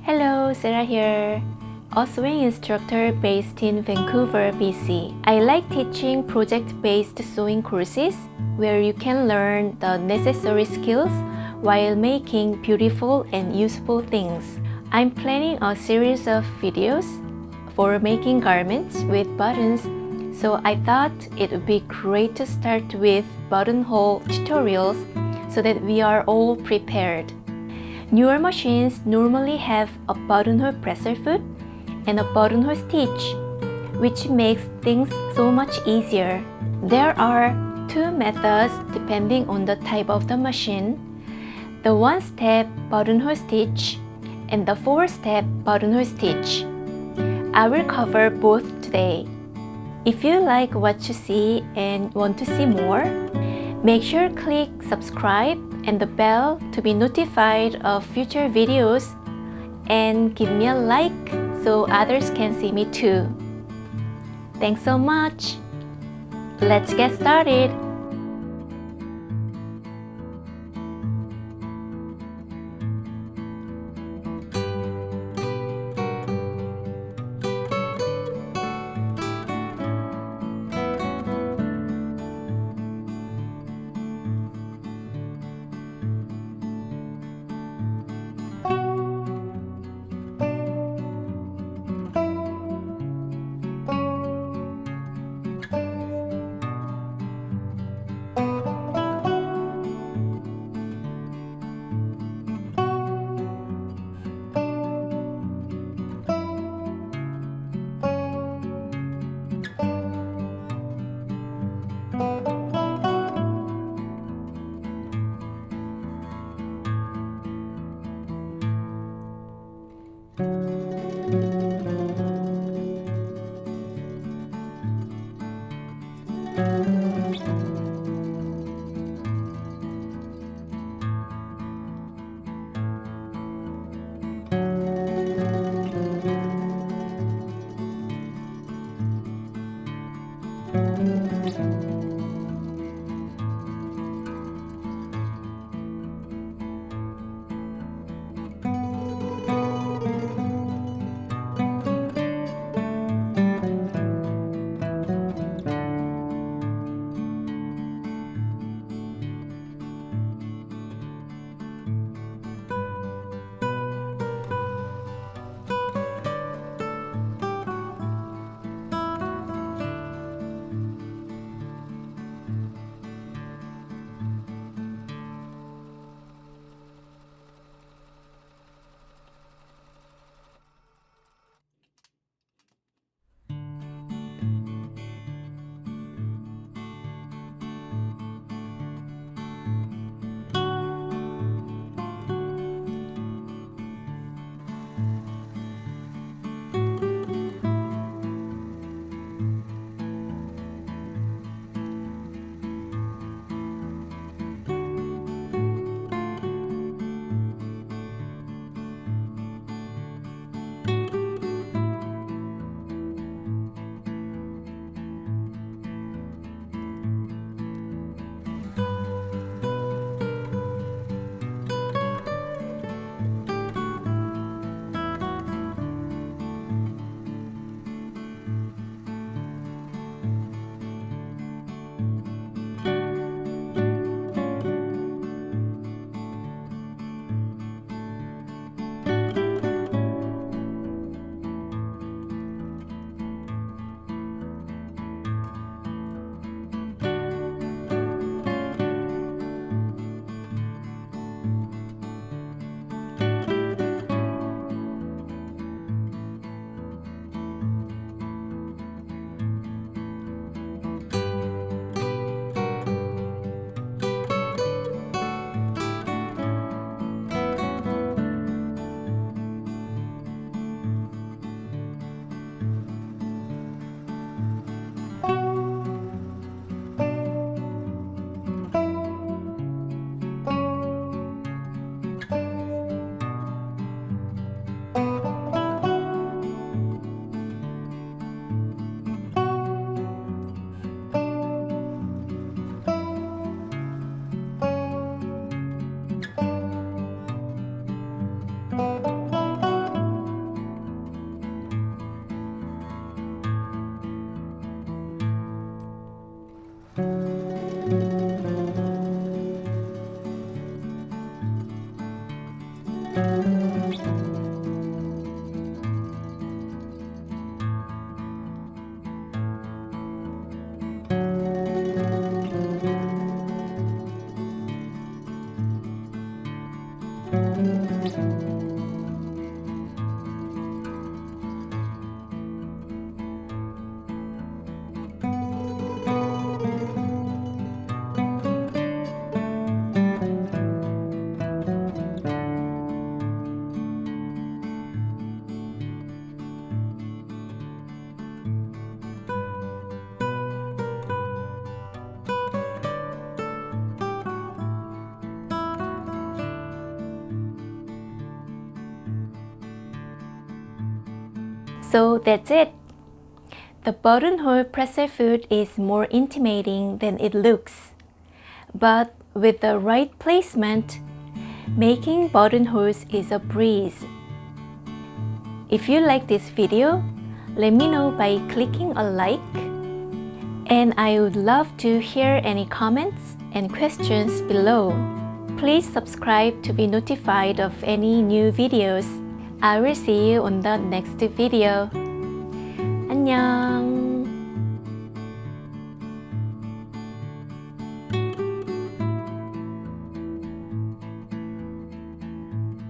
Hello, Sarah here, a sewing instructor based in Vancouver, BC. I like teaching project-based sewing courses where you can learn the necessary skills while making beautiful and useful things. I'm planning a series of videos for making garments with buttons, so I thought it would be great to start with buttonhole tutorials so that we are all prepared. Newer machines normally have a buttonhole presser foot and a buttonhole stitch, which makes things so much easier. There are two methods depending on the type of the machine: the one-step buttonhole stitch and the four-step buttonhole stitch. I will cover both today. If you like what you see and want to see more, make sure to click subscribe and the bell to be notified of future videos, and give me a like so others can see me too. Thanks so much! Let's get started! So that's it. The buttonhole pretzel foot is more intimating than it looks. But with the right placement, making buttonholes is a breeze. If you like this video, let me know by clicking a like. And I would love to hear any comments and questions below. Please subscribe to be notified of any new videos. I will see you on the next video. 안녕.